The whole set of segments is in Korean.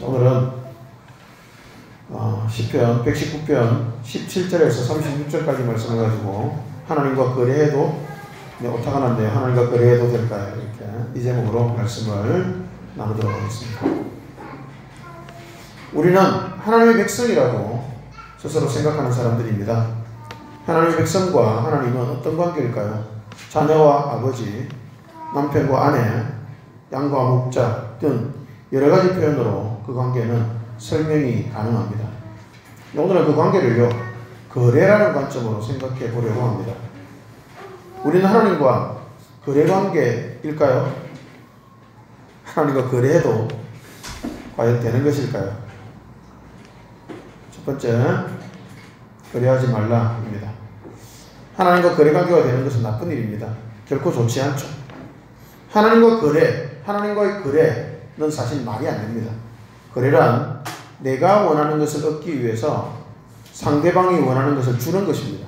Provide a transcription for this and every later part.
오늘은 시편 119편 17절에서 36절까지 말씀을 가지고 하나님과 거래해도 오타가 났네요. 하나님과 거래해도 될까요? 이렇게 이 제목으로 말씀을 나누도록 하겠습니다. 우리는 하나님의 백성이라고 스스로 생각하는 사람들입니다. 하나님의 백성과 하나님은 어떤 관계일까요? 자녀와 아버지, 남편과 아내, 양과 목자 등 여러 가지 표현으로 그 관계는 설명이 가능합니다. 오늘은 그 관계를요, 거래라는 관점으로 생각해 보려고 합니다. 우리는 하나님과 거래 관계일까요? 하나님과 거래해도 과연 되는 것일까요? 첫 번째, 거래하지 말라입니다. 하나님과 거래 관계가 되는 것은 나쁜 일입니다. 결코 좋지 않죠. 하나님과의 거래는 사실 말이 안 됩니다. 거래란 내가 원하는 것을 얻기 위해서 상대방이 원하는 것을 주는 것입니다.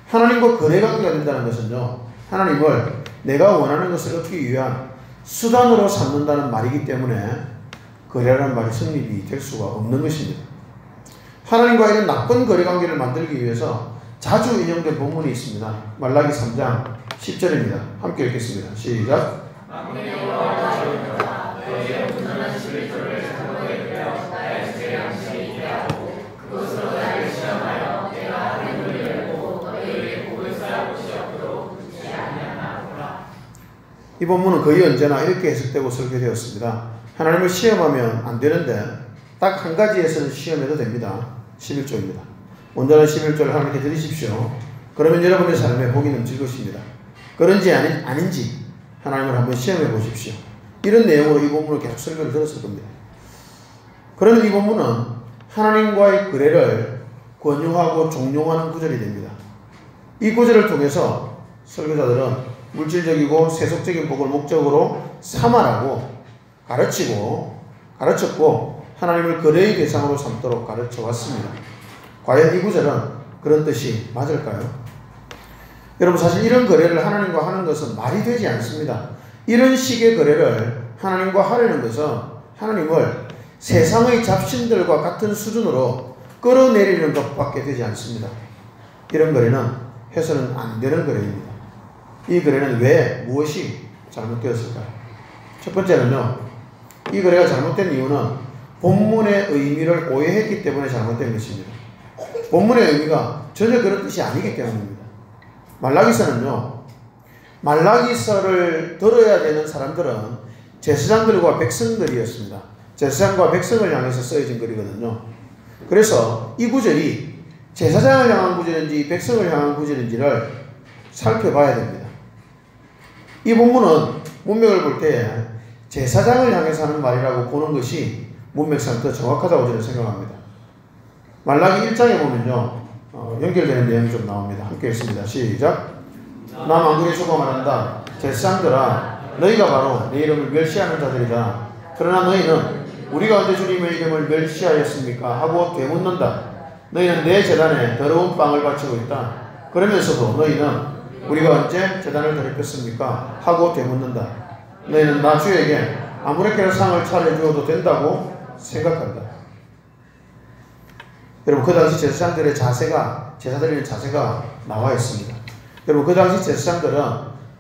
하나님과 거래 관계가 된다는 것은요, 하나님을 내가 원하는 것을 얻기 위한 수단으로 삼는다는 말이기 때문에 거래라는 말이 성립이 될 수가 없는 것입니다. 하나님과 이런 나쁜 거래 관계를 만들기 위해서 자주 인용된 본문이 있습니다. 말라기 3장 10절입니다. 함께 읽겠습니다. 시작. 이 본문은 거의 언제나 이렇게 해석되고 설계되었습니다. 하나님을 시험하면 안 되는데 딱 한 가지에서는 시험해도 됩니다. 11조입니다. 온전한 11조를 하나님께 드리십시오. 그러면 여러분의 삶에 복이 넘칠 것입니다. 그런지 아닌지 하나님을 한번 시험해 보십시오. 이런 내용으로 이 본문을 계속 설교를 들었을 겁니다. 그러면 이 본문은 하나님과의 거래를 권유하고 종용하는 구절이 됩니다. 이 구절을 통해서 설교자들은 물질적이고 세속적인 복을 목적으로 삼아라고 가르쳤고 하나님을 거래의 대상으로 삼도록 가르쳐 왔습니다. 과연 이 구절은 그런 뜻이 맞을까요? 여러분, 사실 이런 거래를 하나님과 하는 것은 말이 되지 않습니다. 이런 식의 거래를 하나님과 하려는 것은 하나님을 세상의 잡신들과 같은 수준으로 끌어내리는 것밖에 되지 않습니다. 이런 거래는 해서는 안 되는 거래입니다. 이 거래는 왜, 무엇이 잘못되었을까요? 첫 번째는요, 이 거래가 잘못된 이유는 본문의 의미를 오해했기 때문에 잘못된 것입니다. 본문의 의미가 전혀 그런 뜻이 아니기 때문입니다. 말라기서는요, 말라기서를 들어야 되는 사람들은 제사장들과 백성들이었습니다. 제사장과 백성을 향해서 쓰여진 글이거든요. 그래서 이 구절이 제사장을 향한 구절인지 백성을 향한 구절인지를 살펴봐야 됩니다. 이 본문은 문맥을 볼 때 제사장을 향해서 하는 말이라고 보는 것이 문맥상 더 정확하다고 저는 생각합니다. 말라기 1장에 보면요, 연결되는 내용이 좀 나옵니다. 함께 읽습니다. 시작. 남왕국의 주가 말한다. 제사장들아, 너희가 바로 내 이름을 멸시하는 자들이다. 그러나 너희는 우리가 언제 주님의 이름을 멸시하였습니까? 하고 되묻는다. 너희는 내 제단에 더러운 빵을 바치고 있다. 그러면서도 너희는 우리가 언제 제단을 더럽혔습니까? 하고 되묻는다. 너희는 나 주에게 아무렇게나 상을 차려주어도 된다고 생각한다. 여러분, 그 당시 제사장들의 자세가, 제사드리는 자세가 나와 있습니다. 여러분, 그 당시 제사장들은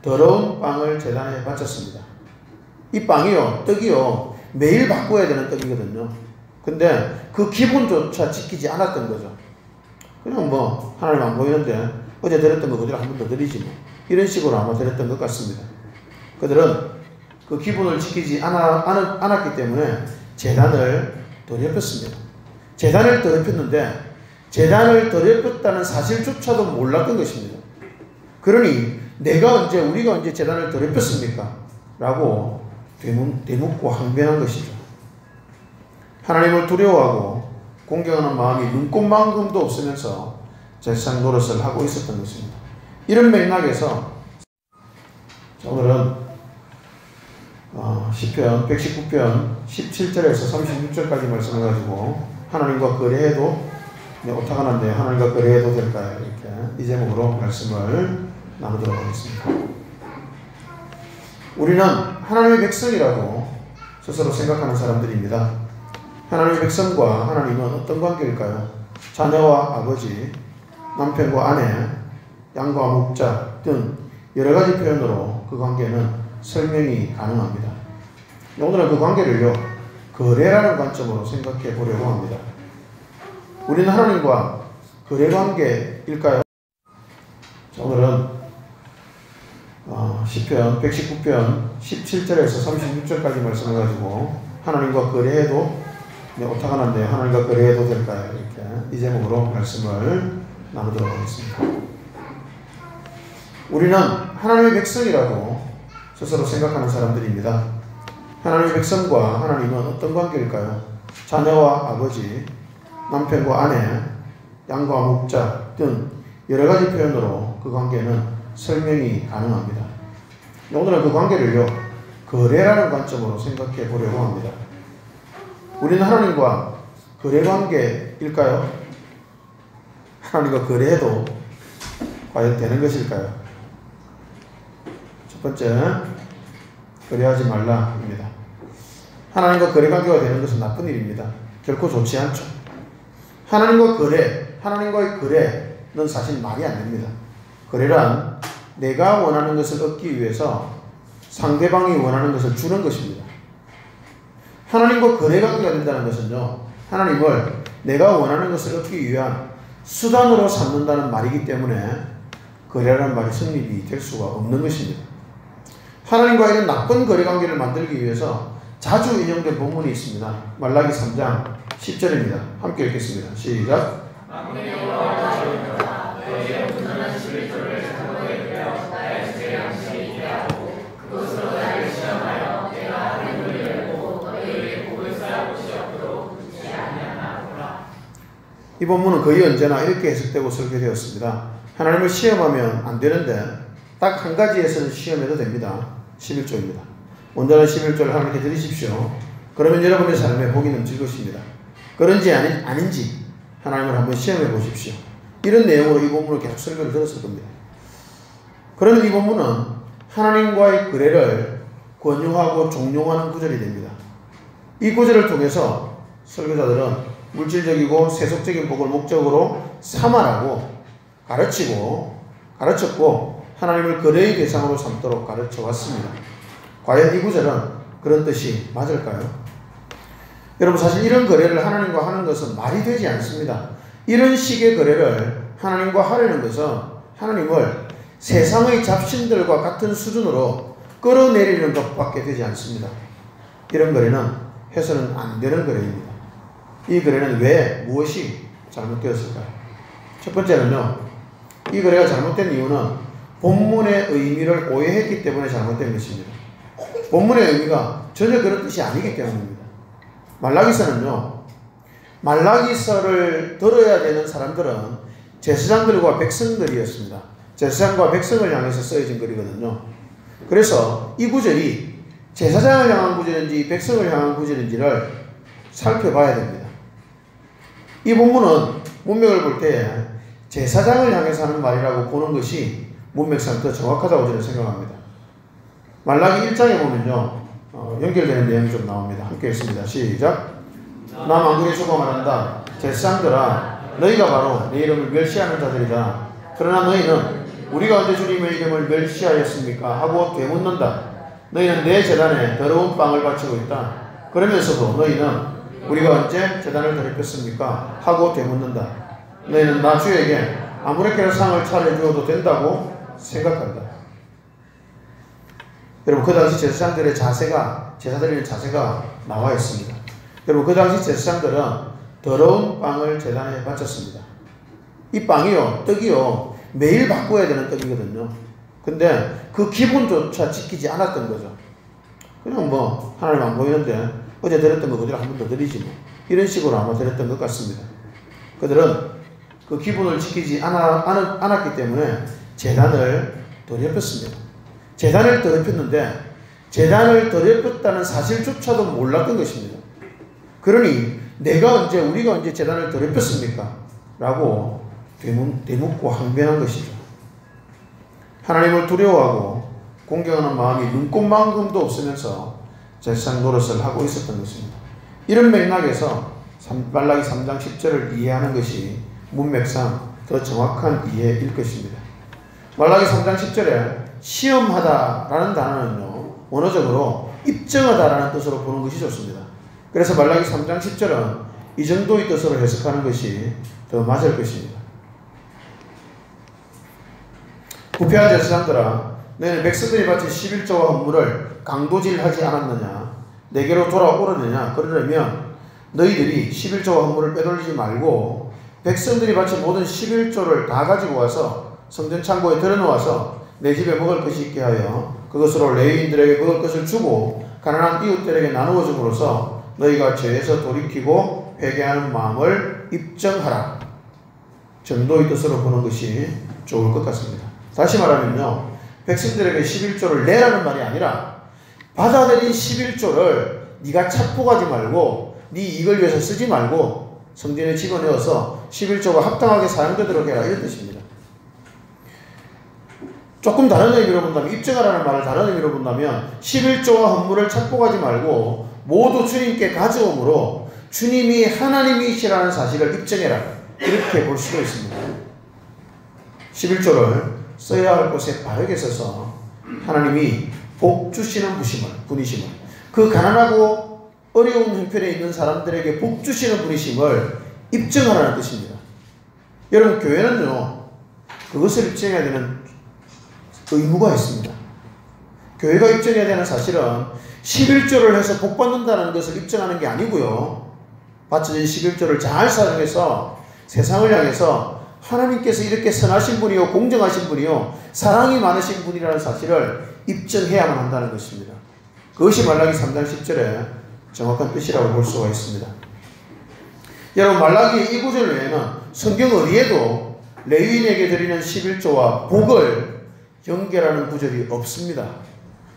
더러운 빵을 제단에 바쳤습니다. 이 빵이요, 떡이요, 매일 바꿔야 되는 떡이거든요. 근데 그 기본조차 지키지 않았던 거죠. 그냥 하나님 안 보이는데 어제 드렸던 거 그대로 한 번 더 드리지 이런 식으로 아마 드렸던 것 같습니다. 그들은 그 기본을 지키지 않았기 때문에 재단을 더럽혔습니다. 재단을 더럽혔는데 재단을 더럽혔다는 사실조차도 몰랐던 것입니다. 그러니 우리가 언제 재단을 더럽혔습니까? 라고 되묻고 항변한 것이죠. 하나님을 두려워하고 공경하는 마음이 눈꼽만큼도 없으면서 제사장 노릇을 하고 있었던 것입니다. 이런 맥락에서 오늘은 시편 119편 17절에서 36절까지 말씀을 가지고 하나님과 거래해도 오타가 났네요. 하나님과 거래해도 될까요? 이렇게 이 제목으로 말씀을 나누도록 하겠습니다. 우리는 하나님의 백성이라고 스스로 생각하는 사람들입니다. 하나님의 백성과 하나님은 어떤 관계일까요? 자녀와 아버지, 남편과 아내, 양과 목자 등 여러 가지 표현으로 그 관계는 설명이 가능합니다. 오늘은 그 관계를요, 거래라는 관점으로 생각해 보려고 합니다. 우리는 하나님과 거래 관계일까요? 오늘은 시편 119편 17절에서 36절까지 말씀을 가지고 하나님과 거래해도 오타가 났네요. 하나님과 거래해도 될까요? 이렇게 이 제목으로 말씀을 나누도록 하겠습니다. 우리는 하나님의 백성이라고 스스로 생각하는 사람들입니다. 하나님의 백성과 하나님은 어떤 관계일까요? 자녀와 아버지, 남편과 아내, 양과 목자 등 여러 가지 표현으로 그 관계는 설명이 가능합니다. 오늘은 그 관계를요, 거래라는 관점으로 생각해 보려고 합니다. 우리는 하나님과 거래 관계일까요? 하나님과 거래해도 과연 되는 것일까요? 첫 번째, 거래하지 말라입니다. 하나님과 거래 관계가 되는 것은 나쁜 일입니다. 결코 좋지 않죠. 하나님과의 거래는 사실 말이 안 됩니다. 거래란 내가 원하는 것을 얻기 위해서 상대방이 원하는 것을 주는 것입니다. 하나님과 거래 관계가 된다는 것은요, 하나님을 내가 원하는 것을 얻기 위한 수단으로 삼는다는 말이기 때문에 거래라는 말이 성립이 될 수가 없는 것입니다. 하나님과 이런 나쁜 거래 관계를 만들기 위해서 자주 인용된 본문이 있습니다. 말라기 3장 10절입니다. 함께 읽겠습니다. 시작. 이 본문은 거의 언제나 이렇게 해석되고 설계되었습니다. 하나님을 시험하면 안 되는데 딱 한 가지에서는 시험해도 됩니다. 11조입니다. 온전한 11조를 하나님께 드리십시오. 그러면 여러분의 삶에 복이 넘칠 것입니다. 그런지 아닌지 하나님을 한번 시험해 보십시오. 이런 내용으로 이 본문을 계속 설교를 들었을 겁니다. 그러면 이 본문은 하나님과의 거래를 권유하고 종용하는 구절이 됩니다. 이 구절을 통해서 설교자들은 물질적이고 세속적인 복을 목적으로 삼아라고 가르쳤고 하나님을 거래의 대상으로 삼도록 가르쳐 왔습니다. 과연 이 구절은 그런 뜻이 맞을까요? 여러분, 사실 이런 거래를 하나님과 하는 것은 말이 되지 않습니다. 이런 식의 거래를 하나님과 하려는 것은 하나님을 세상의 잡신들과 같은 수준으로 끌어내리는 것밖에 되지 않습니다. 이런 거래는 해서는 안 되는 거래입니다. 이 거래는 왜, 무엇이 잘못되었을까요? 첫 번째는요, 이 거래가 잘못된 이유는 본문의 의미를 오해했기 때문에 잘못된 것입니다. 본문의 의미가 전혀 그런 뜻이 아니기 때문입니다. 말라기서는요, 말라기서를 들어야 되는 사람들은 제사장들과 백성들이었습니다. 제사장과 백성을 향해서 쓰여진 글이거든요. 그래서 이 구절이 제사장을 향한 구절인지 백성을 향한 구절인지를 살펴봐야 됩니다. 이 본문은 문맥을 볼 때 제사장을 향해서 하는 말이라고 보는 것이 문맥상 더 정확하다고 저는 생각합니다. 말라기 1장에 보면요, 연결되는 내용이 좀 나옵니다. 함께 읽습니다. 시작. 나 만군의 주가 말한다. 제사장들아, 너희가 바로 내 이름을 멸시하는 자들이다. 그러나 너희는 우리가 언제 주님의 이름을 멸시하였습니까? 하고 되묻는다. 너희는 내 제단에 더러운 빵을 바치고 있다. 그러면서도 너희는 우리가 언제 제단을 더럽혔습니까? 하고 되묻는다. 너희는 나 주에게 아무렇게나 상을 차려주어도 된다고 생각한다. 여러분, 그 당시 제사장들의 자세가, 제사드리는 자세가 나와 있습니다. 여러분, 그 당시 제사장들은 더러운 빵을 제단에 바쳤습니다. 이 빵이요, 떡이요, 매일 바꿔야 되는 떡이거든요. 근데 그 기본조차 지키지 않았던 거죠. 그냥 하나님 안 보이는데 어제 드렸던 거 그대로 한 번 더 드리지 이런 식으로 아마 드렸던 것 같습니다. 그들은 그 기본을 지키지 않았기 때문에 제단을 더럽혔습니다. 제단을 더럽혔는데 제단을 더럽혔다는 사실조차도 몰랐던 것입니다. 그러니 우리가 언제 제단을 더럽혔습니까? 라고 되묻고 항변한 것이죠. 하나님을 두려워하고 공경하는 마음이 눈꼽만큼도 없으면서 제사장 노릇을 하고 있었던 것입니다. 이런 맥락에서 말라기 3장 10절을 이해하는 것이 문맥상 더 정확한 이해일 것입니다. 말라기 3장 10절에 시험하다라는 단어는요, 원어적으로 입증하다라는 뜻으로 보는 것이 좋습니다. 그래서 말라기 3장 10절은 이 정도의 뜻으로 해석하는 것이 더 맞을 것입니다. 부패한 제사장들아, 너희는 백성들이 바친 11조와 헌물을 강도질하지 않았느냐? 내게로 돌아오려느냐? 그러려면 너희들이 11조와 헌물을 빼돌리지 말고 백성들이 바친 모든 11조를 다 가지고 와서 성전 창고에 들여놓아서 내 집에 먹을 것이 있게 하여 그것으로 레위인들에게 먹을 것을 주고 가난한 이웃들에게 나누어 줌으로써 너희가 죄에서 돌이키고 회개하는 마음을 입증하라. 정도의 뜻으로 보는 것이 좋을 것 같습니다. 다시 말하면요, 백성들에게 11조를 내라는 말이 아니라 받아들인 11조를 네가 착복하지 말고 네 이익을 위해서 쓰지 말고 성전에 집어넣어서 11조가 합당하게 사용되도록 해라, 이런 뜻입니다. 조금 다른 의미로 본다면, 입증하라는 말을 다른 의미로 본다면 11조와 헌물을 착복하지 말고 모두 주님께 가져옴으로 주님이 하나님이시라는 사실을 입증해라, 이렇게 볼 수도 있습니다. 11조를 써야 할 곳에 바르게 써서 하나님이 복 주시는 분이심을, 그 가난하고 어려운 형편에 있는 사람들에게 복 주시는 분이심을 입증하라는 뜻입니다. 여러분, 교회는요, 그것을 입증해야 되는 의무가 있습니다. 교회가 입증해야 되는 사실은 11조를 해서 복 받는다는 것을 입증하는 게 아니고요, 바쳐진 11조를 잘 사용해서 세상을 향해서 하나님께서 이렇게 선하신 분이요, 공정하신 분이요, 사랑이 많으신 분이라는 사실을 입증해야만 한다는 것입니다. 그것이 말라기 3장 10절의 정확한 뜻이라고 볼 수가 있습니다. 여러분, 말라기의 이 구절 외에는 성경 어디에도 레위인에게 드리는 11조와 복을 연결하는 구절이 없습니다.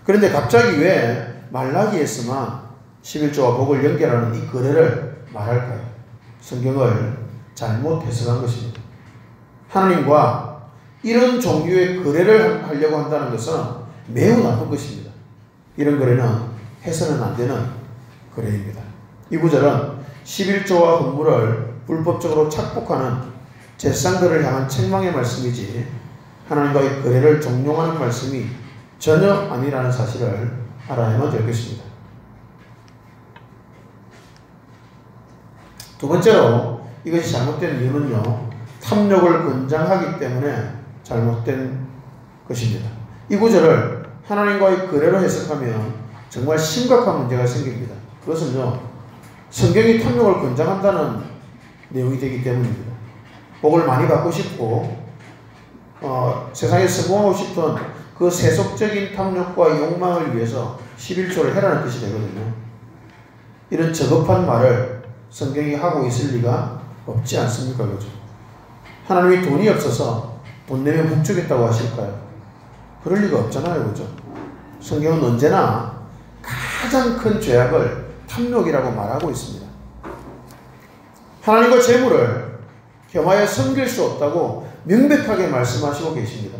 그런데 갑자기 왜 말라기에서만 11조와 복을 연결하는 이 거래를 말할까요? 성경을 잘못 해석한 것입니다. 하나님과 이런 종류의 거래를 하려고 한다는 것은 매우 나쁜 것입니다. 이런 거래는 해서는 안 되는 거래입니다. 이 구절은 11조와 헌물을 불법적으로 착복하는 제사장들을 향한 책망의 말씀이지 하나님과의 거래를 종용하는 말씀이 전혀 아니라는 사실을 알아야만 될 것입니다. 두 번째로 이것이 잘못된 이유는요, 탐욕을 권장하기 때문에 잘못된 것입니다. 이 구절을 하나님과의 거래로 해석하면 정말 심각한 문제가 생깁니다. 그것은요, 성경이 탐욕을 권장한다는 내용이 되기 때문입니다. 복을 많이 받고 싶고 세상에 성공하고 싶은 그 세속적인 탐욕과 욕망을 위해서 11조를 해라는 뜻이 되거든요. 이런 저급한 말을 성경이 하고 있을 리가 없지 않습니까? 그죠? 하나님이 돈이 없어서 돈 내면 복 주겠다고 하실까요? 그럴 리가 없잖아요. 그죠? 성경은 언제나 가장 큰 죄악을 탐욕이라고 말하고 있습니다. 하나님과 재물을 겸하여 섬길 수 없다고 명백하게 말씀하시고 계십니다.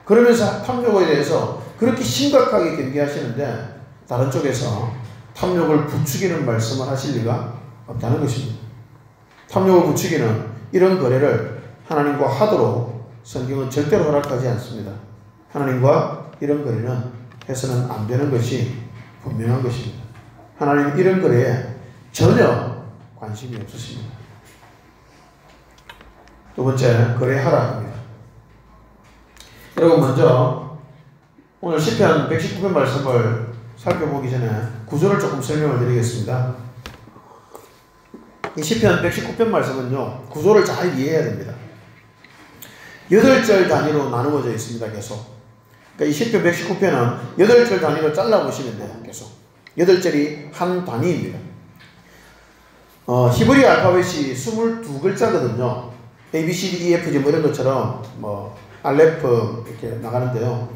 그러면서 탐욕에 대해서 그렇게 심각하게 경계하시는데 다른 쪽에서 탐욕을 부추기는 말씀을 하실 리가 없다는 것입니다. 탐욕을 부추기는 이런 거래를 하나님과 하도록 성경은 절대로 허락하지 않습니다. 하나님과 이런 거래는 해서는 안 되는 것이 분명한 것입니다. 하나님은 이런 거래에 전혀 관심이 없으십니다. 두 번째, 거래하라 합니다. 여러분, 먼저 오늘 시편 119편 말씀을 살펴보기 전에 구조를 조금 설명을 드리겠습니다. 이 시편 119편 말씀은요, 구조를 잘 이해해야 됩니다. 8절 단위로 나누어져 있습니다. 계속. 그러니까 이 시편 119편은 8절 단위로 잘라보시면 돼요. 계속. 8절이 한 단위입니다. 히브리 알파벳이 22글자거든요. A, B, C, D, E, F, G 뭐 이런 것처럼 알레프 이렇게 나가는데요.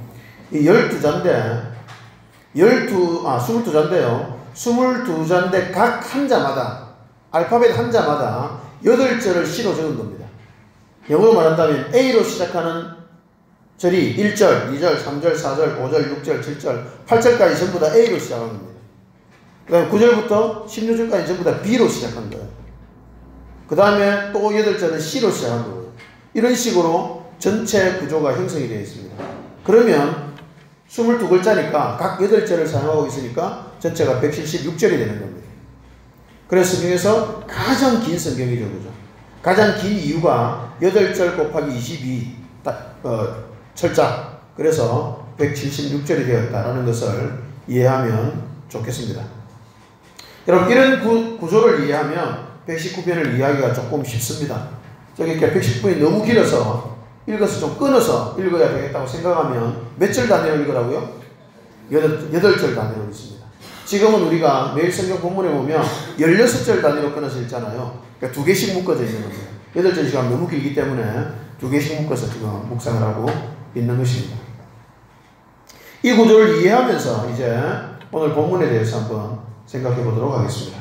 이 12자인데 22자인데요. 22자인데 각 한자마다 알파벳 한자마다 8절을 시로 적은 겁니다. 영어로 말한다면 A로 시작하는 절이 1절, 2절, 3절, 4절, 5절, 6절, 7절, 8절까지 전부 다 A로 시작한 겁니다. 그 다음에 9절부터 16절까지 전부 다 B로 시작한 거예요. 그 다음에 또 8절은 C로 시작한 거예요. 이런 식으로 전체 구조가 형성이 되어 있습니다. 그러면 22글자니까 각 8절을 사용하고 있으니까 전체가 176절이 되는 겁니다. 그래서 성경에서 가장 긴 성경이죠. 그죠? 가장 긴 이유가 8절 곱하기 22 철자. 그래서 176절이 되었다라는 것을 이해하면 좋겠습니다. 여러분, 이런 구조를 이해하면 119편을 이해하기가 조금 쉽습니다. 저기 이렇게 119편이 너무 길어서 읽어서 좀 끊어서 읽어야 되겠다고 생각하면 몇 절 단위로 읽으라고요? 8절 단위로 읽습니다. 지금은 우리가 매일 성경 본문에 보면 16절 단위로 끊어서 읽잖아요. 그러니까 2개씩 묶어져 있는 겁니다. 8절 시간 너무 길기 때문에 2개씩 묶어서 지금 묵상을 하고 있는 것입니다. 이 구조를 이해하면서 이제 오늘 본문에 대해서 한번 생각해 보도록 하겠습니다.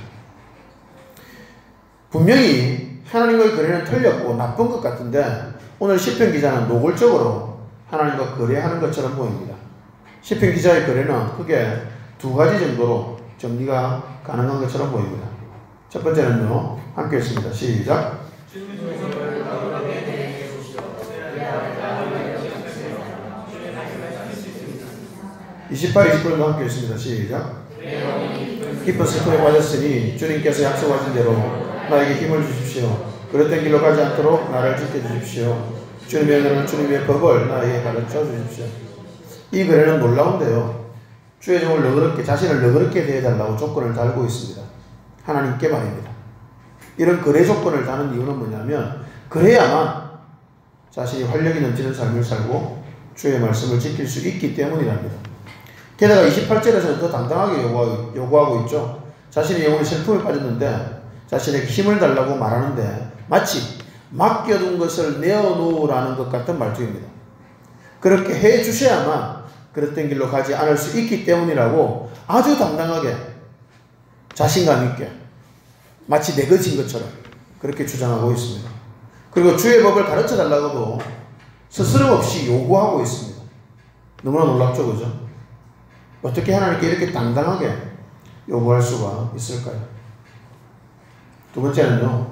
분명히 하나님과의 거래는 틀렸고 나쁜 것 같은데 오늘 시편 기자는 노골적으로 하나님과 거래하는 것처럼 보입니다. 시편 기자의 거래는 크게 2가지 정도로 정리가 가능한 것처럼 보입니다. 첫 번째는요, 함께 읽습니다. 시작. 28, 29절도 함께 읽습니다. 시작. 깊은 슬픔에 빠졌으니 주님께서 약속하신 대로 나에게 힘을 주십시오. 그릇된 길로 가지 않도록 나를 지켜주십시오. 주님의 은혜는 주님의 법을 나에게 가르쳐 주십시오. 이 거래는 놀라운데요. 주의 종을 너그럽게, 자신을 너그럽게 대해달라고 조건을 달고 있습니다. 하나님께 말입니다. 이런 거래 조건을 다는 이유는 뭐냐면 그래야만 자신이 활력이 넘치는 삶을 살고 주의 말씀을 지킬 수 있기 때문이랍니다. 게다가 28절에서는 더 당당하게 요구하고 있죠. 자신의 영혼이 슬픔에 빠졌는데 자신에게 힘을 달라고 말하는데 마치 맡겨둔 것을 내어놓으라는 것 같은 말투입니다. 그렇게 해 주셔야만 그릇된 길로 가지 않을 수 있기 때문이라고 아주 당당하게 자신감 있게 마치 내 것인 것처럼 그렇게 주장하고 있습니다. 그리고 주의 법을 가르쳐 달라고도 스스럼 없이 요구하고 있습니다. 너무나 놀랍죠, 그죠? 어떻게 하나님께 이렇게 당당하게 요구할 수가 있을까요? 두 번째는요,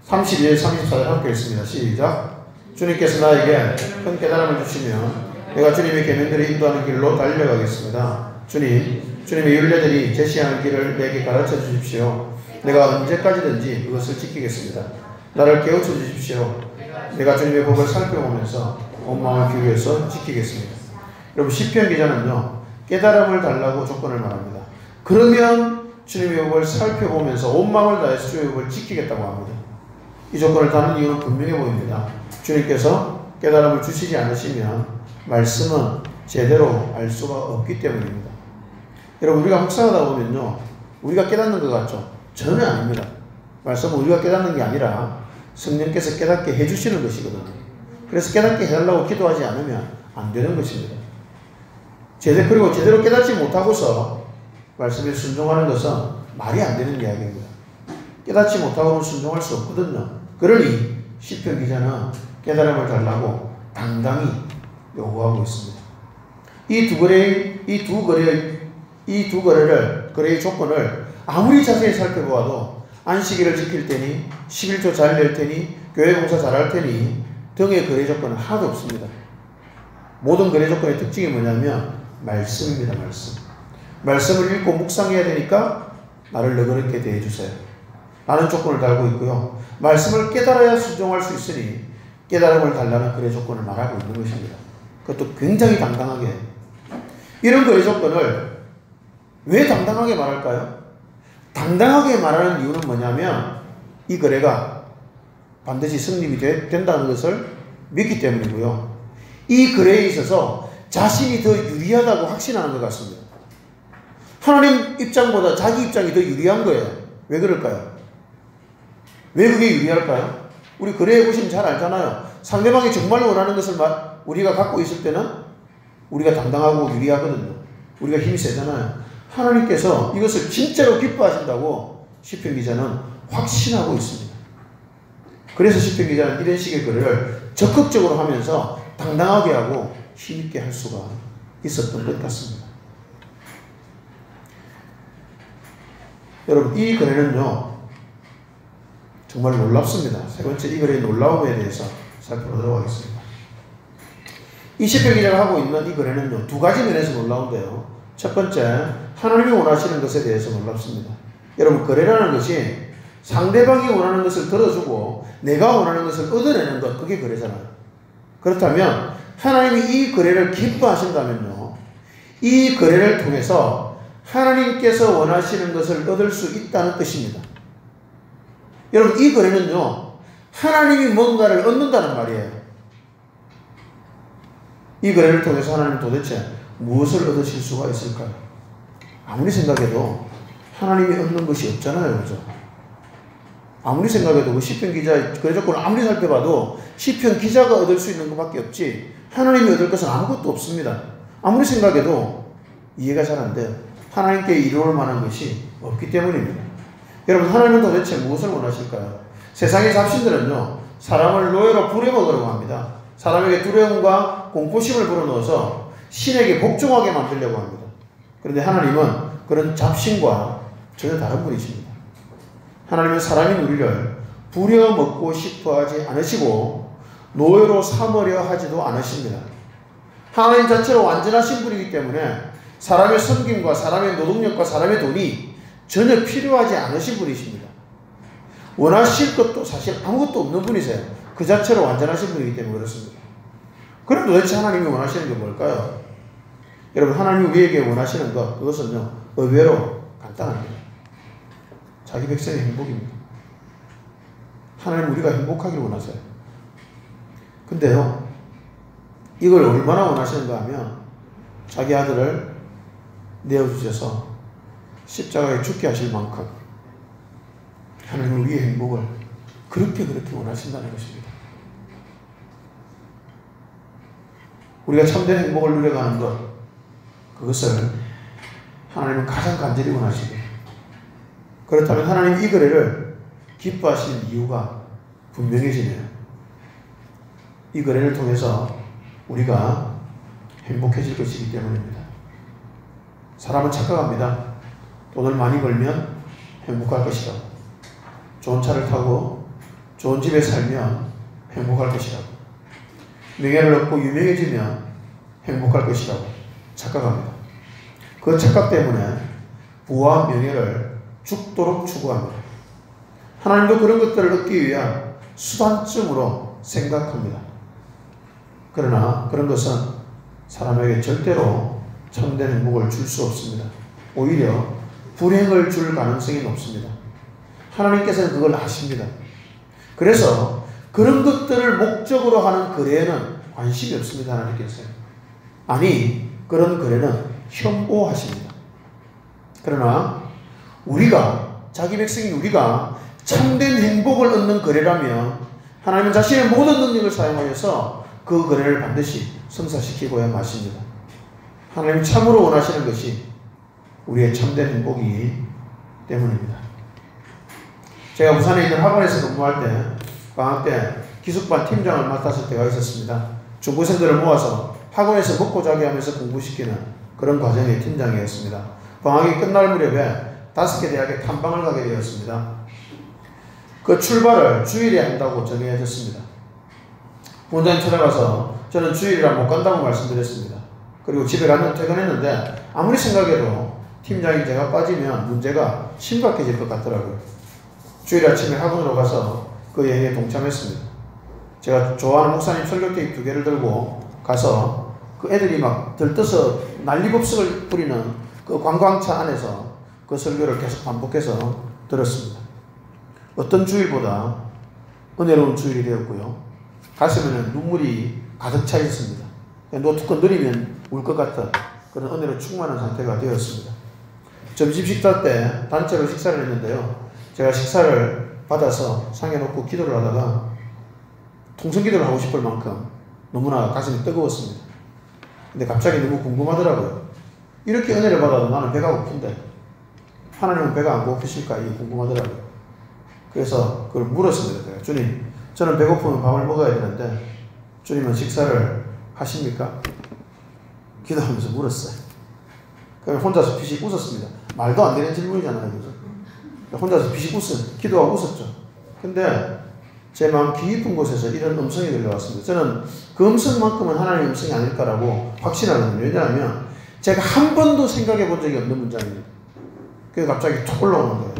32절, 34절 함께 읽습니다. 시작. 주님께서 나에게 큰 깨달음을 주시면 내가 주님의 계명들이 인도하는 길로 달려가겠습니다. 주님의 율례들이 제시하는 길을 내게 가르쳐 주십시오. 내가 언제까지든지 그것을 지키겠습니다. 나를 깨우쳐 주십시오. 내가 주님의 법을 살펴보면서 온 마음을 기울여서 지키겠습니다. 여러분, 시편 기자는요, 깨달음을 달라고 조건을 말합니다. 그러면 주님의 법을 살펴보면서 온 마음을 다해서 주의 법을 지키겠다고 합니다. 이 조건을 다는 이유는 분명해 보입니다. 주님께서 깨달음을 주시지 않으시면 말씀은 제대로 알 수가 없기 때문입니다. 여러분, 우리가 묵상하다 보면요, 우리가 깨닫는 것 같죠? 전혀 아닙니다. 말씀은 우리가 깨닫는 게 아니라 성령께서 깨닫게 해주시는 것이거든요. 그래서 깨닫게 해달라고 기도하지 않으면 안 되는 것입니다. 그리고 제대로 깨닫지 못하고서 말씀에 순종하는 것은 말이 안 되는 이야기입니다. 깨닫지 못하고는 순종할 수 없거든요. 그러니 시편 기자는 깨달음을 달라고 당당히 요구하고 있습니다. 이 두 거래의 조건을 아무리 자세히 살펴보아도 안식일을 지킬 테니, 11조 잘 낼 테니, 교회 봉사 잘할 테니 등의 거래 조건은 하나도 없습니다. 모든 거래 조건의 특징이 뭐냐면 말씀입니다. 말씀을 읽고 묵상해야 되니까 나를 너그럽게 대해주세요 라는 조건을 달고 있고요. 말씀을 깨달아야 순종할 수 있으니 깨달음을 달라는 거래 조건을 말하고 있는 것입니다. 그것도 굉장히 당당하게. 이런 거래 조건을 왜 당당하게 말할까요? 당당하게 말하는 이유는 뭐냐면 이 거래가 반드시 성립이 된다는 것을 믿기 때문이고요. 이 거래에 있어서 자신이 더 유리하다고 확신하는 것 같습니다. 하나님 입장보다 자기 입장이 더 유리한 거예요. 왜 그럴까요? 왜 그게 유리할까요? 우리 거래해 보시면 잘 알잖아요. 상대방이 정말 원하는 것을 우리가 갖고 있을 때는 우리가 당당하고 유리하거든요. 우리가 힘이 세잖아요. 하나님께서 이것을 진짜로 기뻐하신다고 시편 기자는 확신하고 있습니다. 그래서 시편 기자는 이런 식의 거래를 적극적으로 하면서 당당하게 하고 힘있게 할 수가 있었던 것 같습니다. 여러분, 이 거래는요, 정말 놀랍습니다. 세 번째, 이 거래의 놀라움에 대해서 살펴보도록 하겠습니다. 이 시편 기자가 하고 있는 이 거래는요, 두 가지 면에서 놀라운데요. 첫 번째, 하나님이 원하시는 것에 대해서 놀랍습니다. 여러분, 거래라는 것이 상대방이 원하는 것을 들어주고 내가 원하는 것을 얻어내는 것, 그게 거래잖아요. 그렇다면 하나님이 이 거래를 기뻐하신다면요, 이 거래를 통해서 하나님께서 원하시는 것을 얻을 수 있다는 뜻입니다. 여러분, 이 거래는요, 하나님이 뭔가를 얻는다는 말이에요. 이 거래를 통해서 하나님은 도대체 무엇을 얻으실 수가 있을까요? 아무리 생각해도 하나님이 얻는 것이 없잖아요. 그죠? 아무리 생각해도 그 시편 기자의 거래 조건을 아무리 살펴봐도 시편 기자가 얻을 수 있는 것밖에 없지 하나님이 얻을 것은 아무것도 없습니다. 아무리 생각해도 이해가 잘 안 돼요. 하나님께 이루어올 만한 것이 없기 때문입니다. 여러분, 하나님은 도대체 무엇을 원하실까요? 세상의 잡신들은요, 사람을 노예로 부려먹으려고 합니다. 사람에게 두려움과 공포심을 불어넣어서 신에게 복종하게 만들려고 합니다. 그런데 하나님은 그런 잡신과 전혀 다른 분이십니다. 하나님은 사람인 우리를 부려먹고 싶어 하지 않으시고 노예로 삼으려 하지도 않으십니다. 하나님 자체로 완전하신 분이기 때문에 사람의 섬김과 사람의 노동력과 사람의 돈이 전혀 필요하지 않으신 분이십니다. 원하실 것도 사실 아무것도 없는 분이세요. 그 자체로 완전하신 분이기 때문에 그렇습니다. 그럼 도대체 하나님이 원하시는 게 뭘까요? 여러분, 하나님이 우리에게 원하시는 것, 그것은요, 의외로 간단합니다. 자기 백성의 행복입니다. 하나님 우리가 행복하기를 원하세요. 근데요, 이걸 얼마나 원하시는가 하면 자기 아들을 내어주셔서 십자가에 죽게 하실 만큼 하나님은 우리의 행복을 그렇게 원하신다는 것입니다. 우리가 참된 행복을 누려가는 것, 그것을 하나님은 가장 간절히 원하시고, 그렇다면 하나님 이 거래를 기뻐하시는 이유가 분명해지네요. 이 거래를 통해서 우리가 행복해질 것이기 때문입니다. 사람은 착각합니다. 돈을 많이 벌면 행복할 것이라고. 좋은 차를 타고 좋은 집에 살면 행복할 것이라고. 명예를 얻고 유명해지면 행복할 것이라고 착각합니다. 그 착각 때문에 부와 명예를 죽도록 추구합니다. 하나님도 그런 것들을 얻기 위한 수단쯤으로 생각합니다. 그러나 그런 것은 사람에게 절대로 참된 행복을 줄 수 없습니다. 오히려 불행을 줄 가능성이 높습니다. 하나님께서는 그걸 아십니다. 그래서 그런 것들을 목적으로 하는 거래에는 관심이 없습니다. 하나님께서. 아니, 그런 거래는 혐오하십니다. 그러나 우리가, 자기 백성인 우리가 참된 행복을 얻는 거래라면 하나님은 자신의 모든 능력을 사용하여서 그 거래를 반드시 성사시키고야 마십니다. 하나님이 참으로 원하시는 것이 우리의 참된 행복이기 때문입니다. 제가 부산에 있는 학원에서 근무할 때 방학 때 기숙반 팀장을 맡았을 때가 있었습니다. 중고생들을 모아서 학원에서 먹고 자기 하면서 공부시키는 그런 과정의 팀장이었습니다. 방학이 끝날 무렵에 5개 대학에 탐방을 가게 되었습니다. 그 출발을 주일에 한다고 정해졌습니다. 본장님 찾아가서 저는 주일이라 못 간다고 말씀드렸습니다. 그리고 집에 가면 퇴근했는데 아무리 생각해도 팀장인 제가 빠지면 문제가 심각해질 것 같더라고요. 주일 아침에 학원으로 가서 그 여행에 동참했습니다. 제가 좋아하는 목사님 설교 테이프 2개를 들고 가서 그 애들이 막 들떠서 난리법석을 부리는 그 관광차 안에서 그 설교를 계속 반복해서 들었습니다. 어떤 주일보다 은혜로운 주일이 되었고요. 가슴에는 눈물이 가득 차 있습니다. 노트 건드리면 울 것 같은 그런 은혜로 충만한 상태가 되었습니다. 점심 식사 때 단체로 식사를 했는데요. 제가 식사를 받아서 상에 놓고 기도를 하다가 통성기도를 하고 싶을 만큼 너무나 가슴이 뜨거웠습니다. 근데 갑자기 너무 궁금하더라고요. 이렇게 은혜를 받아도 나는 배가 고픈데 하나님은 배가 안 고프실까? 이게 궁금하더라고요. 그래서 그걸 물었습니다. 제가. 주님, 저는 배고프면 밥을 먹어야 되는데 주님은 식사를 하십니까? 기도하면서 물었어요. 그러면 혼자서 피식 웃었습니다. 말도 안 되는 질문이잖아요. 그래서 혼자서 기도하고 웃었죠. 근데 제 마음 깊은 곳에서 이런 음성이 들려왔습니다. 저는 그 음성만큼은 하나님의 음성이 아닐까라고 확신하거든요. 왜냐하면 제가 한 번도 생각해 본 적이 없는 문장입니다. 그래서 갑자기 툭 올라오는 거예요.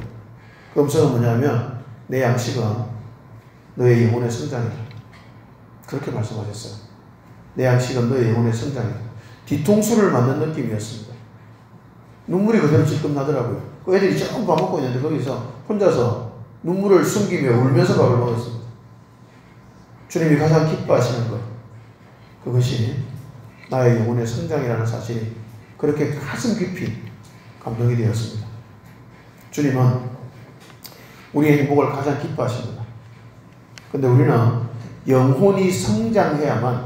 그 음성은 뭐냐면 내 양식은 너의 영혼의 성장이다. 그렇게 말씀하셨어요. 내 양식은 너의 영혼의 성장이다. 뒤통수를 맞는 느낌이었습니다. 눈물이 그대로 질끔 나더라고요. 그 애들이 조금 밥 먹고 있는데 거기서 혼자서 눈물을 숨기며 울면서 밥을 먹었습니다. 주님이 가장 기뻐하시는 것, 그것이 나의 영혼의 성장이라는 사실이 그렇게 가슴 깊이 감동이 되었습니다. 주님은 우리의 행복을 가장 기뻐하십니다. 근데 우리는 영혼이 성장해야만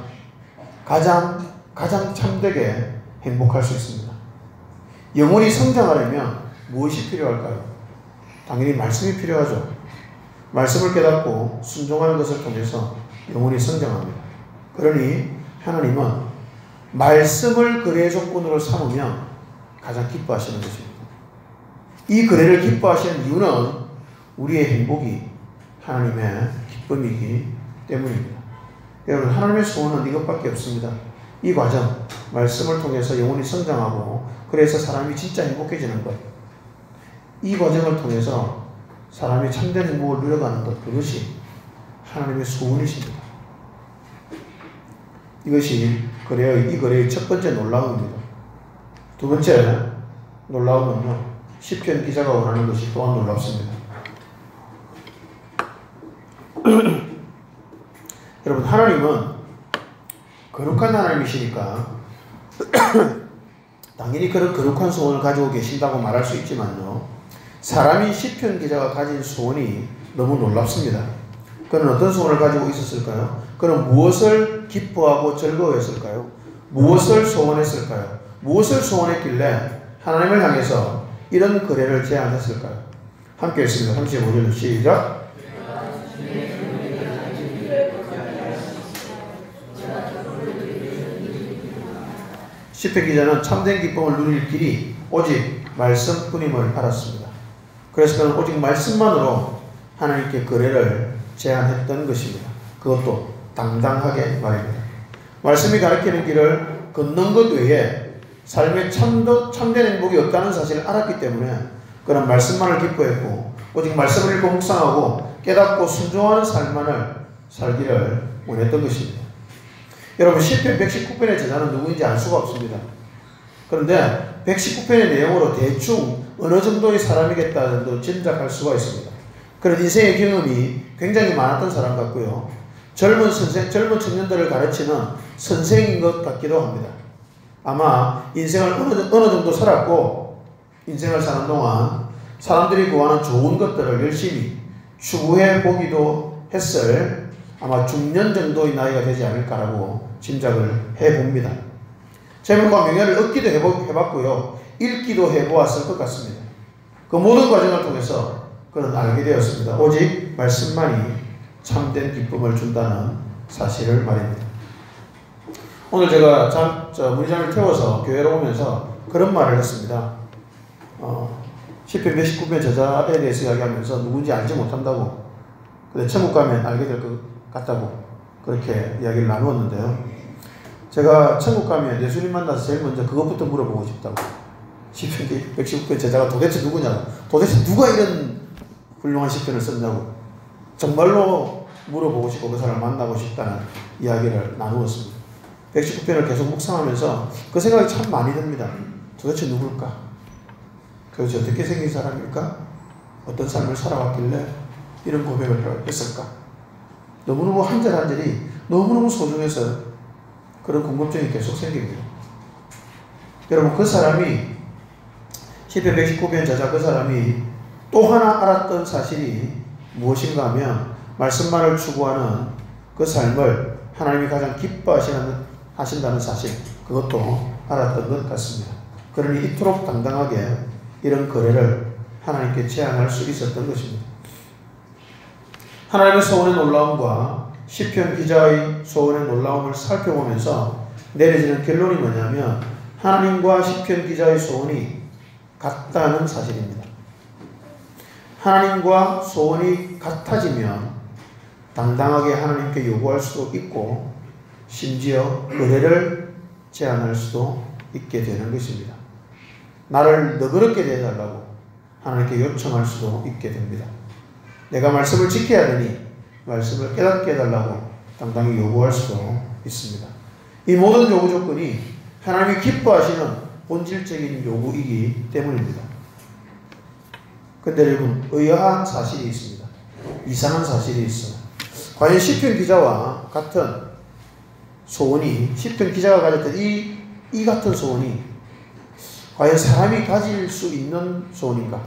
가장 참되게 행복할 수 있습니다. 영혼이 성장하려면 무엇이 필요할까요? 당연히 말씀이 필요하죠. 말씀을 깨닫고 순종하는 것을 통해서 영혼이 성장합니다. 그러니 하나님은 말씀을 거래의 조건으로 삼으면 가장 기뻐하시는 것입니다. 이 거래를 기뻐하시는 이유는 우리의 행복이 하나님의 기쁨이기 때문입니다. 여러분, 하나님의 소원은 이것밖에 없습니다. 이 과정, 말씀을 통해서 영혼이 성장하고 그래서 사람이 진짜 행복해지는 것, 이 과정을 통해서 사람이 참된 행복을 누려가는 것, 그것이 하나님의 소원이십니다. 이것이 이 거래의 첫 번째 놀라움입니다. 두 번째 놀라움은요, 시편 기자가 원하는 것이 또한 놀랍습니다. 여러분, 하나님은 거룩한 하나님이시니까 당연히 그런 거룩한 소원을 가지고 계신다고 말할 수 있지만요, 사람이 시편 기자가 가진 소원이 너무 놀랍습니다. 그는 어떤 소원을 가지고 있었을까요? 그는 무엇을 기뻐하고 즐거워했을까요? 무엇을 소원했을까요? 무엇을 소원했길래 하나님을 향해서 이런 거래를 제안했을까요? 함께 읽습니다. 35절 시작. 시편 기자는 참된 기쁨을 누릴 길이 오직 말씀뿐임을 알았습니다. 그래서 그는 오직 말씀만으로 하나님께 거래를 제안했던 것입니다. 그것도 당당하게 말입니다. 말씀이 가르치는 길을 걷는 것 외에 삶에 참된 행복이 없다는 사실을 알았기 때문에 그는 말씀만을 기뻐했고 오직 말씀을 읽고 묵상하고 깨닫고 순종하는 삶만을 살기를 원했던 것입니다. 여러분, 시편 119편의 저자는 누구인지 알 수가 없습니다. 그런데 119편의 내용으로 대충 어느 정도의 사람이겠다는 도 짐작할 수가 있습니다. 그런 인생의 경험이 굉장히 많았던 사람 같고요. 젊은 청년들을 가르치는 선생인 것 같기도 합니다. 아마 인생을 어느 정도 살았고 인생을 사는 동안 사람들이 구하는 좋은 것들을 열심히 추구해 보기도 했을 아마 중년 정도의 나이가 되지 않을까라고 짐작을 해봅니다. 재물과 명예를 얻기도 해봤고요. 읽기도 해보았을 것 같습니다. 그 모든 과정을 통해서 그는 알게 되었습니다. 오직 말씀만이 참된 기쁨을 준다는 사실을 말입니다. 오늘 제가 문희장을 태워서 교회로 오면서 그런 말을 했습니다. 시편 119편 저자에 대해서 이야기하면서 누군지 알지 못한다고, 근데 천국 가면 알게 될 것 같다고 그렇게 이야기를 나누었는데요. 제가 천국 가면 예수님 만나서 제일 먼저 그것부터 물어보고 싶다고. 시편 119편 저자가 도대체 누구냐고, 도대체 누가 이런 훌륭한 시편을 썼냐고 정말로 물어보고 싶고 그 사람을 만나고 싶다는 이야기를 나누었습니다. 119편을 계속 묵상하면서 그 생각이 참 많이 듭니다. 도대체 누굴까? 그것이 어떻게 생긴 사람일까? 어떤 삶을 살아왔길래 이런 고백을 했을까? 너무너무 한 절 한 절이 너무너무 소중해서 그런 궁금증이 계속 생깁니다. 여러분, 그 사람이 시편 119편 저자 그 사람이 또 하나 알았던 사실이 무엇인가 하면 말씀만을 추구하는 그 삶을 하나님이 가장 기뻐하신다는 사실, 그것도 알았던 것 같습니다. 그러니 이토록 당당하게 이런 거래를 하나님께 제안할 수 있었던 것입니다. 하나님의 소원의 놀라움과 시편 기자의 소원의 놀라움을 살펴보면서 내려지는 결론이 뭐냐면 하나님과 시편 기자의 소원이 같다는 사실입니다. 하나님과 소원이 같아지면 당당하게 하나님께 요구할 수도 있고 심지어 은혜를 제안할 수도 있게 되는 것입니다. 나를 너그럽게 대해달라고 하나님께 요청할 수도 있게 됩니다. 내가 말씀을 지켜야 되니 말씀을 깨닫게 해달라고 당당히 요구할 수도 있습니다. 이 모든 요구 조건이 하나님이 기뻐하시는 본질적인 요구이기 때문입니다. 근데 여러분, 의아한 사실이 있습니다. 이상한 사실이 있어요. 과연 시편 기자와 같은 소원이, 시편 기자가 가졌던 이 같은 소원이 과연 사람이 가질 수 있는 소원인가?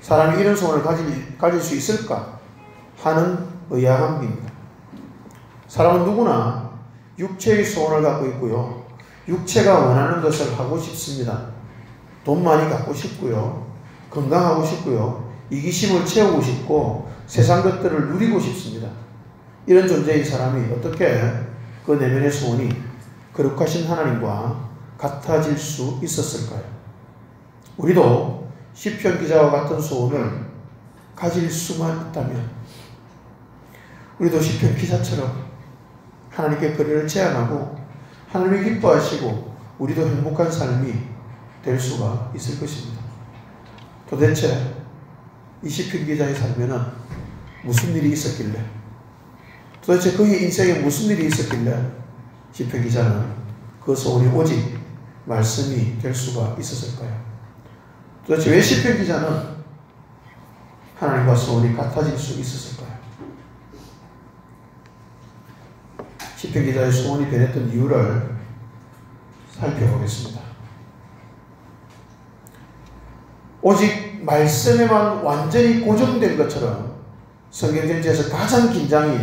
사람이 이런 소원을 가질 수 있을까? 하는 의아함입니다. 사람은 누구나 육체의 소원을 갖고 있고요. 육체가 원하는 것을 하고 싶습니다. 돈 많이 갖고 싶고요. 건강하고 싶고요. 이기심을 채우고 싶고 세상 것들을 누리고 싶습니다. 이런 존재의 사람이 어떻게 그 내면의 소원이 거룩하신 하나님과 같아질 수 있었을까요? 우리도 시편 기자와 같은 소원을 가질 수만 있다면 우리도 시편 기자처럼 하나님께 거리를 제안하고 하나님이 기뻐하시고 우리도 행복한 삶이 될 수가 있을 것입니다. 도대체 이 시편 기자의 삶에는 무슨 일이 있었길래, 도대체 그의 인생에 무슨 일이 있었길래 시편 기자는 그 소원이 오직 말씀이 될 수가 있었을까요? 도대체 왜 시편 기자는 하나님과 소원이 같아질 수 있었을까요? 시편 기자의 소원이 변했던 이유를 살펴보겠습니다. 오직 말씀에만 완전히 고정된 것처럼 성경 전체에서 가장 긴장이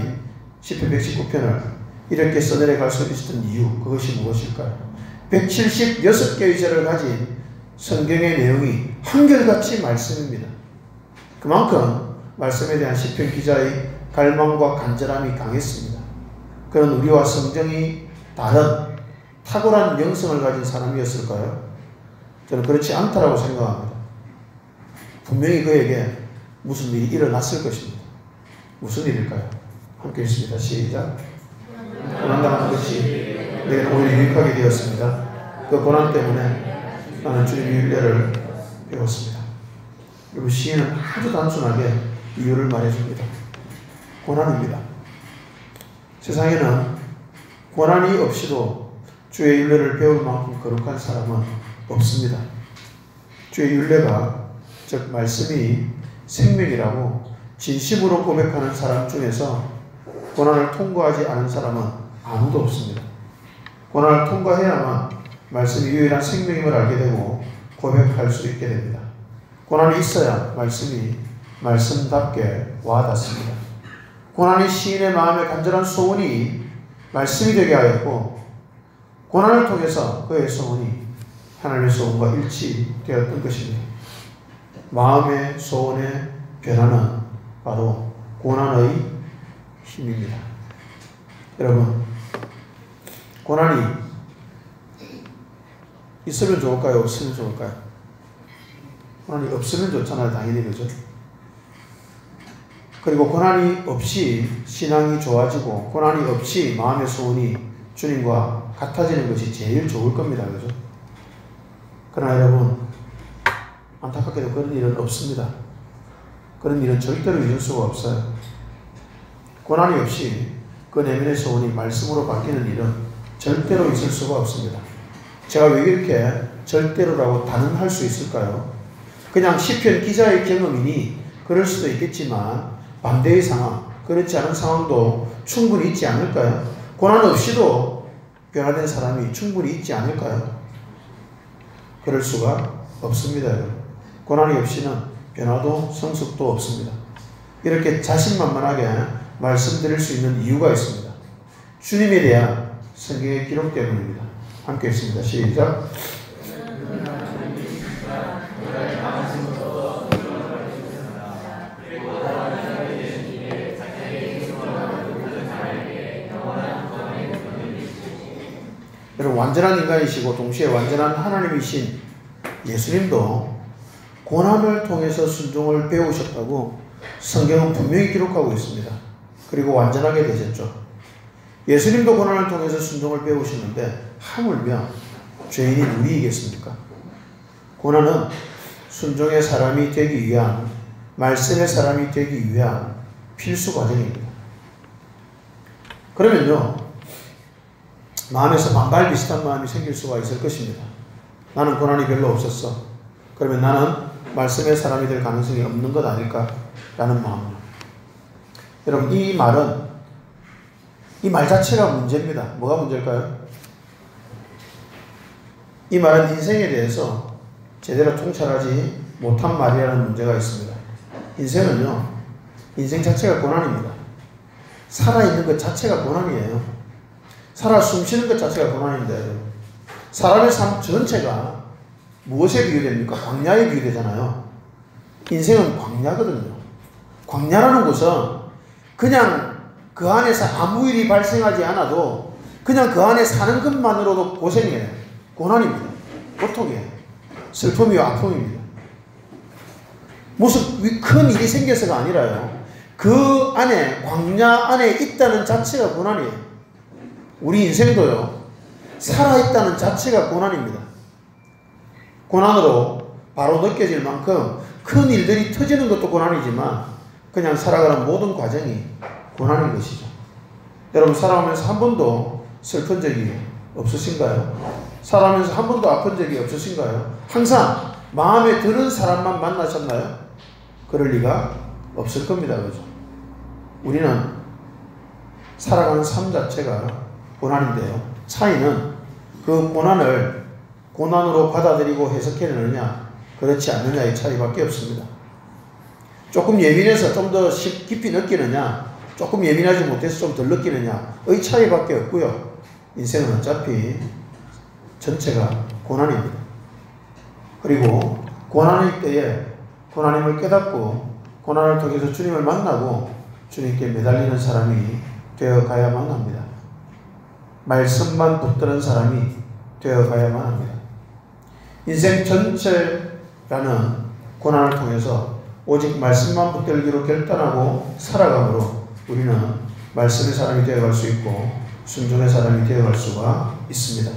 시편 119편을 이렇게 써내려갈 수 있었던 이유, 그것이 무엇일까요? 176개의 절을 가진 성경의 내용이 한결같이 말씀입니다. 그만큼 말씀에 대한 시편 기자의 갈망과 간절함이 강했습니다. 그는 우리와 성정이 다른 탁월한 영성을 가진 사람이었을까요? 저는 그렇지 않다라고 생각합니다. 분명히 그에게 무슨 일이 일어났을 것입니다. 무슨 일일까요? 함께 읽습니다. 시작. 고난당한 것이 내게 오히려 유익하게 되었습니다. 그 고난 때문에 나는 주님의 윤례를 배웠습니다. 여러분, 시인은 아주 단순하게 이유를 말해줍니다. 고난입니다. 세상에는 고난이 없이도 주의 윤례를 배울 만큼 거룩한 사람은 없습니다. 주의 윤례가, 즉 말씀이 생명이라고 진심으로 고백하는 사람 중에서 고난을 통과하지 않은 사람은 아무도 없습니다. 고난을 통과해야만 말씀이 유일한 생명임을 알게 되고 고백할 수 있게 됩니다. 고난이 있어야 말씀이 말씀답게 와닿습니다. 고난이 시인의 마음에 간절한 소원이 말씀이 되게 하였고, 고난을 통해서 그의 소원이 하나님의 소원과 일치되었던 것입니다. 마음의 소원의 변화는 바로 고난의 힘입니다. 여러분, 고난이 있으면 좋을까요? 없으면 좋을까요? 고난이 없으면 좋잖아요. 당연히, 그죠? 그리고 고난이 없이 신앙이 좋아지고 고난이 없이 마음의 소원이 주님과 같아지는 것이 제일 좋을 겁니다. 그죠? 그러나 여러분, 안타깝게도 그런 일은 없습니다. 그런 일은 절대로 있을 수가 없어요. 고난이 없이 그 내면의 소원이 말씀으로 바뀌는 일은 절대로 있을 수가 없습니다. 제가 왜 이렇게 절대로라고 단언할 수 있을까요? 그냥 시편 기자의 경험이니 그럴 수도 있겠지만 반대의 상황, 그렇지 않은 상황도 충분히 있지 않을까요? 고난 없이도 변화된 사람이 충분히 있지 않을까요? 그럴 수가 없습니다. 고난이 없이는 변화도 성숙도 없습니다. 이렇게 자신만만하게 말씀드릴 수 있는 이유가 있습니다. 주님에 대한 성경의 기록 때문입니다. 함께 읽습니다. 시작. 여러분, 완전한 인간이시고 동시에 완전한 하나님이신 예수님도 고난을 통해서 순종을 배우셨다고 성경은 분명히 기록하고 있습니다. 그리고 완전하게 되셨죠. 예수님도 고난을 통해서 순종을 배우셨는데 하물며 죄인이 누리겠습니까? 고난은 순종의 사람이 되기 위한, 말씀의 사람이 되기 위한 필수 과정입니다. 그러면요, 마음에서 반발 비슷한 마음이 생길 수가 있을 것입니다. 나는 고난이 별로 없었어. 그러면 나는 말씀의 사람이 될 가능성이 없는 것 아닐까? 라는 마음. 여러분, 이 말은, 이 말 자체가 문제입니다. 뭐가 문제일까요? 이 말은 인생에 대해서 제대로 통찰하지 못한 말이라는 문제가 있습니다. 인생은요, 인생 자체가 고난입니다. 살아있는 것 자체가 고난이에요. 살아 숨쉬는 것 자체가 고난인데, 사람의 삶 전체가 무엇에 비유됩니까? 광야에 비유되잖아요. 인생은 광야거든요. 광야라는 곳은 그냥 그 안에서 아무 일이 발생하지 않아도 그냥 그 안에 사는 것만으로도 고생이에요. 고난입니다. 고통이에요. 슬픔이요, 아픔입니다. 무슨 큰 일이 생겨서가 아니라요. 그 안에, 광야 안에 있다는 자체가 고난이에요. 우리 인생도요, 살아있다는 자체가 고난입니다. 고난으로 바로 느껴질 만큼 큰 일들이 터지는 것도 고난이지만 그냥 살아가는 모든 과정이 고난인 것이죠. 여러분, 살아오면서 한 번도 슬픈 적이 없으신가요? 살아오면서 한 번도 아픈 적이 없으신가요? 항상 마음에 드는 사람만 만나셨나요? 그럴 리가 없을 겁니다. 그죠? 우리는 살아가는 삶 자체가 고난인데요. 차이는 그 고난을 고난으로 받아들이고 해석해내느냐, 그렇지 않느냐의 차이밖에 없습니다. 조금 예민해서 좀 더 깊이 느끼느냐, 조금 예민하지 못해서 좀 덜 느끼느냐의 차이밖에 없고요. 인생은 어차피 전체가 고난입니다. 그리고 고난일 때에 고난임을 깨닫고 고난을 통해서 주님을 만나고 주님께 매달리는 사람이 되어가야만 합니다. 말씀만 붙드는 사람이 되어가야만 합니다. 인생 전체라는 고난을 통해서 오직 말씀만 붙들기로 결단하고 살아감으로 우리는 말씀의 사람이 되어갈 수 있고 순종의 사람이 되어갈 수가 있습니다.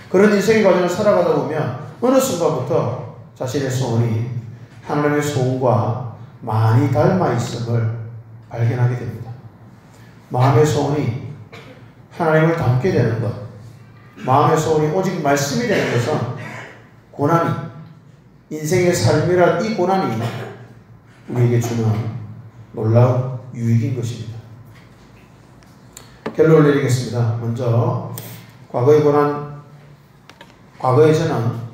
그런 인생의 과정을 살아가다 보면 어느 순간부터 자신의 소원이 하나님의 소원과 많이 닮아 있음을 발견하게 됩니다. 마음의 소원이 하나님을 닮게 되는 것, 마음의 소원이 오직 말씀이 되는 것은 고난이, 인생의 삶이란 이 고난이 우리에게 주는 놀라운 유익인 것입니다. 결론을 내리겠습니다. 먼저 과거의 고난, 과거에 저는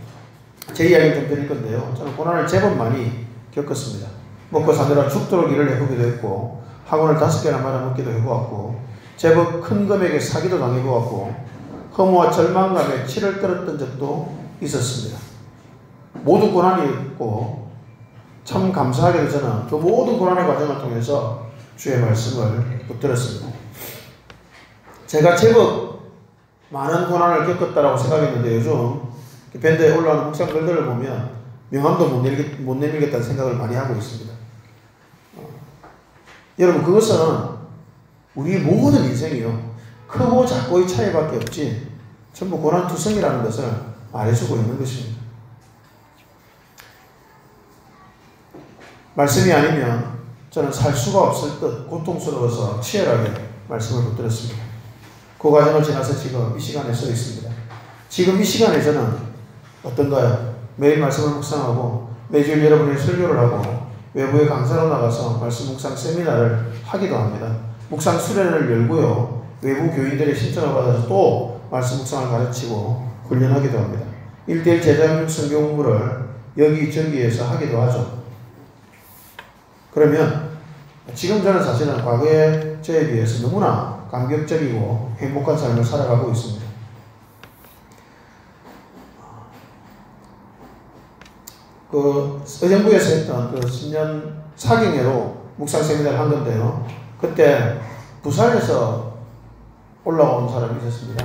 제 이야기를 좀 드릴 건데요. 저는 고난을 제법 많이 겪었습니다. 먹고 사느라 죽도록 일을 해보기도 했고 학원을 5개나 말아먹기도 해보았고 제법 큰 금액의 사기도 당해보았고 허무와 절망감에 치를 떨었던 적도 있었습니다. 모두 고난이 있고 참 감사하게도 저는 그 모든 고난의 과정을 통해서 주의 말씀을 붙들었습니다. 제가 제법 많은 고난을 겪었다고 생각했는데 요즘 밴드에 올라오는 묵상글들을 보면 명함도 못 내밀겠다는 생각을 많이 하고 있습니다. 여러분, 그것은 우리 모든 인생이요, 크고 작고의 차이밖에 없지 전부 고난투성이라는 것을 말해주고 있는 것입니다. 말씀이 아니면 저는 살 수가 없을 듯 고통스러워서 치열하게 말씀을 붙들었습니다. 그 과정을 지나서 지금 이 시간에 서 있습니다. 지금 이 시간에 저는 어떤가요? 매일 말씀을 묵상하고 매주일 여러분의 설교를 하고 외부에 강사로 나가서 말씀 묵상 세미나를 하기도 합니다. 묵상 수련을 열고요, 외부 교인들의 신청을 받아서 또 말씀 묵상을 가르치고 훈련하기도 합니다. 1:1 제자교육 성경 공부를 여기저기에서 하기도 하죠. 그러면 지금 저는 사실은 과거의 저에 비해서 너무나 감격적이고 행복한 삶을 살아가고 있습니다. 의정부에서 했던 신년 사경회로 묵상 세미나를 한 건데요. 그때 부산에서 올라온 사람이 있었습니다.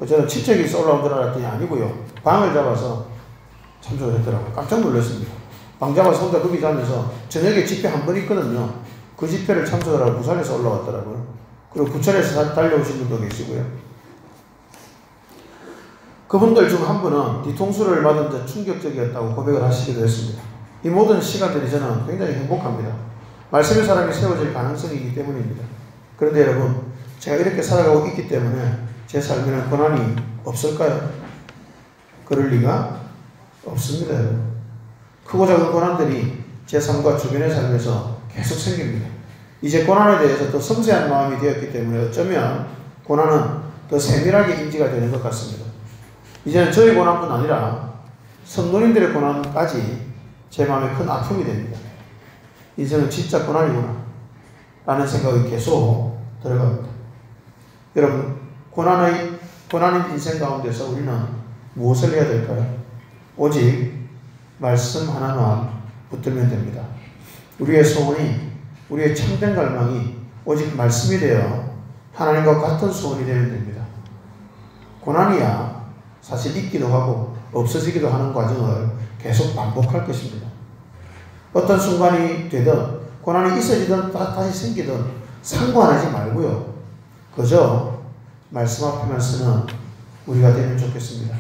저는 친척이 있어 올라온 줄 알았더니 아니고요. 방을 잡아서 참석을 했더라고요. 깜짝 놀랐습니다. 방장에서 혼자 거기 자면서 저녁에 집회 한 번 있거든요. 그 집회를 참석하라고 부산에서 올라왔더라고요. 그리고 부천에서 달려오신 분도 계시고요. 그분들 중 한 분은 뒤통수를 맞은 데 충격적이었다고 고백을 하시기도 했습니다. 이 모든 시간들이 저는 굉장히 행복합니다. 말씀의 사람이 세워질 가능성이기 때문입니다. 그런데 여러분, 제가 이렇게 살아가고 있기 때문에 제 삶에는 고난이 없을까요? 그럴 리가 없습니다. 여러분. 크고 작은 고난들이 제 삶과 주변의 삶에서 계속 생깁니다. 이제 고난에 대해서 더 섬세한 마음이 되었기 때문에 어쩌면 고난은 더 세밀하게 인지가 되는 것 같습니다. 이제는 저희 고난뿐 아니라 성도님들의 고난까지 제 마음에 큰 아픔이 됩니다. 인생은 진짜 고난이구나 라는 생각이 계속 들어갑니다. 여러분, 고난인 인생 가운데서 우리는 무엇을 해야 될까요? 오직 말씀 하나만 붙들면 됩니다. 우리의 소원이, 우리의 참된 갈망이 오직 말씀이 되어 하나님과 같은 소원이 되면 됩니다. 고난이야 사실 있기도 하고 없어지기도 하는 과정을 계속 반복할 것입니다. 어떤 순간이 되든 고난이 있어지든 다시 생기든 상관하지 말고요. 그저 말씀 앞에만 쓰는 우리가 되면 좋겠습니다.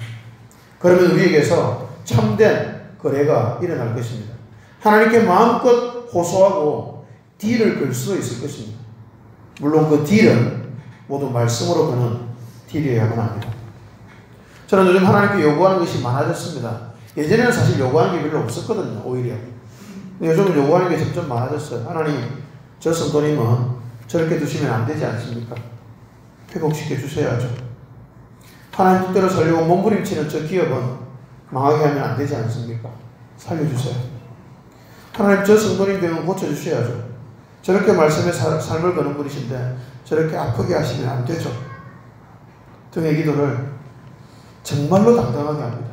그러면 우리에게서 참된 거래가 일어날 것입니다. 하나님께 마음껏 호소하고 딜을 걸 수도 있을 것입니다. 물론 그 딜은 모두 말씀으로 거는 딜이어야만 합니다. 저는 요즘 하나님께 요구하는 것이 많아졌습니다. 예전에는 사실 요구하는 게 별로 없었거든요. 오히려. 요즘은 요구하는 게 점점 많아졌어요. 하나님, 저 성도님은 저렇게 두시면 안 되지 않습니까? 회복시켜 주셔야죠. 하나님 뜻대로 살려고 몸부림치는 저 기업은 망하게 하면 안 되지 않습니까? 살려주세요. 하나님, 저 성도님 병은 고쳐주셔야죠. 저렇게 말씀의 삶을 거는 분이신데 저렇게 아프게 하시면 안 되죠. 등의 기도를 정말로 당당하게 합니다.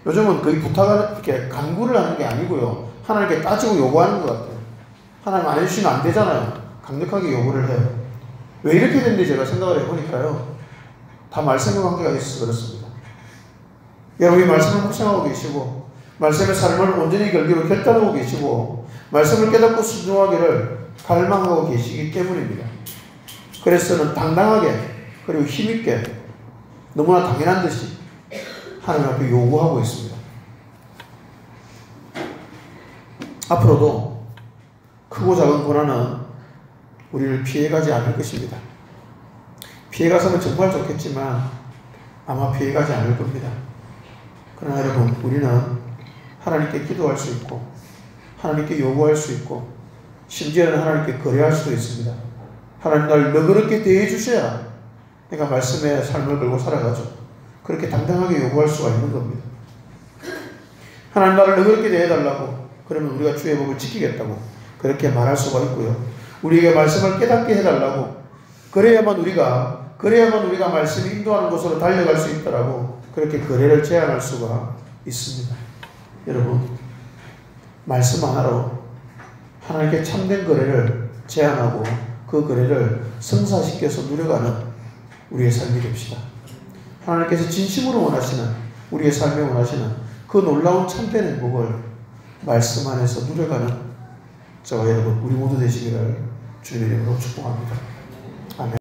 요즘은 거의 부탁을 이렇게 간구를 하는 게 아니고요. 하나님께 따지고 요구하는 것 같아요. 하나님 안 해주시면 안 되잖아요. 강력하게 요구를 해요. 왜 이렇게 됐는지 제가 생각을 해보니까요. 다 말씀의 관계가 있어서 그렇습니다. 여러분이 말씀을 묵상하고 계시고 말씀의 삶을 온전히 걸기로 결단하고 계시고 말씀을 깨닫고 순종하기를 갈망하고 계시기 때문입니다. 그래서 저는 당당하게 그리고 힘있게 너무나 당연한 듯이 하나님 앞에 요구하고 있습니다. 앞으로도 크고 작은 고난은 우리를 피해가지 않을 것입니다. 피해가서는 정말 좋겠지만 아마 피해가지 않을 겁니다. 그러나 여러분, 우리는 하나님께 기도할 수 있고 하나님께 요구할 수 있고 심지어는 하나님께 거래할 수도 있습니다. 하나님 날 너그럽게 대해 주셔야 내가 말씀의 삶을 걸고 살아가죠. 그렇게 당당하게 요구할 수가 있는 겁니다. 하나님 나를 너그럽게 대해달라고 그러면 우리가 주의 법을 지키겠다고 그렇게 말할 수가 있고요. 우리에게 말씀을 깨닫게 해달라고 그래야만 우리가 말씀이 인도하는 곳으로 달려갈 수 있다라고 그렇게 거래를 제안할 수가 있습니다. 여러분, 말씀 하나로 하나님께 참된 거래를 제안하고 그 거래를 성사시켜서 누려가는 우리의 삶이 됩시다. 하나님께서 진심으로 원하시는 우리의 삶에 원하시는 그 놀라운 참된 행복을 말씀 안에서 누려가는 저와 여러분 우리 모두 되시기를 주님의 이름으로 축복합니다. 아멘.